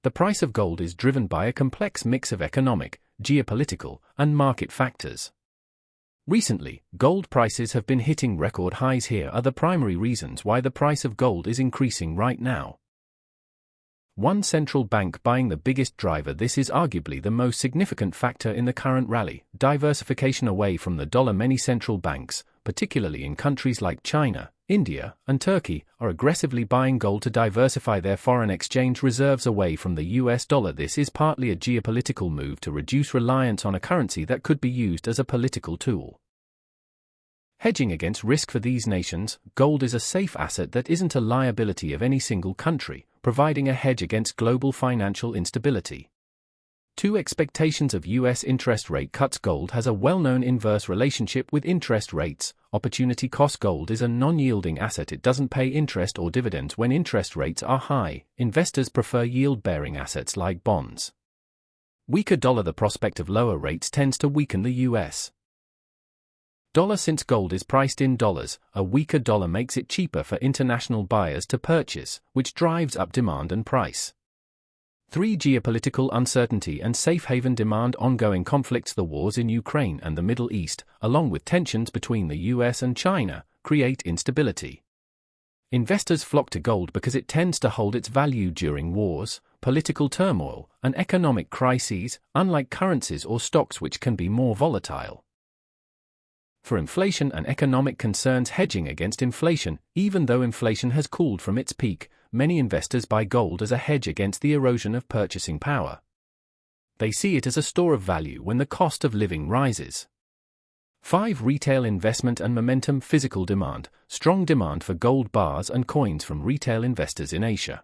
The price of gold is driven by a complex mix of economic, geopolitical, and market factors. Recently, gold prices have been hitting record highs. Here are the primary reasons why the price of gold is increasing right now. 1. Central bank buying the biggest driver. This is arguably the most significant factor in the current rally. Diversification away from the dollar. Many central banks, particularly in countries like China, India, and Turkey, are aggressively buying gold to diversify their foreign exchange reserves away from the US dollar. This is partly a geopolitical move to reduce reliance on a currency that could be used as a political tool. Hedging against risk. For these nations, gold is a safe asset that isn't a liability of any single country, providing a hedge against global financial instability. 2. Expectations of US interest rate cuts. Gold has a well-known inverse relationship with interest rates. Opportunity cost. Gold is a non-yielding asset. It doesn't pay interest or dividends when interest rates are high. Investors prefer yield-bearing assets like bonds. Weaker dollar. The prospect of lower rates tends to weaken the US dollar. Since gold is priced in dollars, a weaker dollar makes it cheaper for international buyers to purchase, which drives up demand and price. 3. Geopolitical uncertainty and safe haven demand. Ongoing conflicts. The wars in Ukraine and the Middle East, along with tensions between the US and China, create instability. Investors flock to gold because it tends to hold its value during wars, political turmoil, and economic crises, unlike currencies or stocks which can be more volatile. For inflation and economic concerns. Hedging against inflation. Even though inflation has cooled from its peak, many investors buy gold as a hedge against the erosion of purchasing power. They see it as a store of value when the cost of living rises. 5. Retail investment and momentum. Physical demand. Strong demand for gold bars and coins from retail investors in Asia.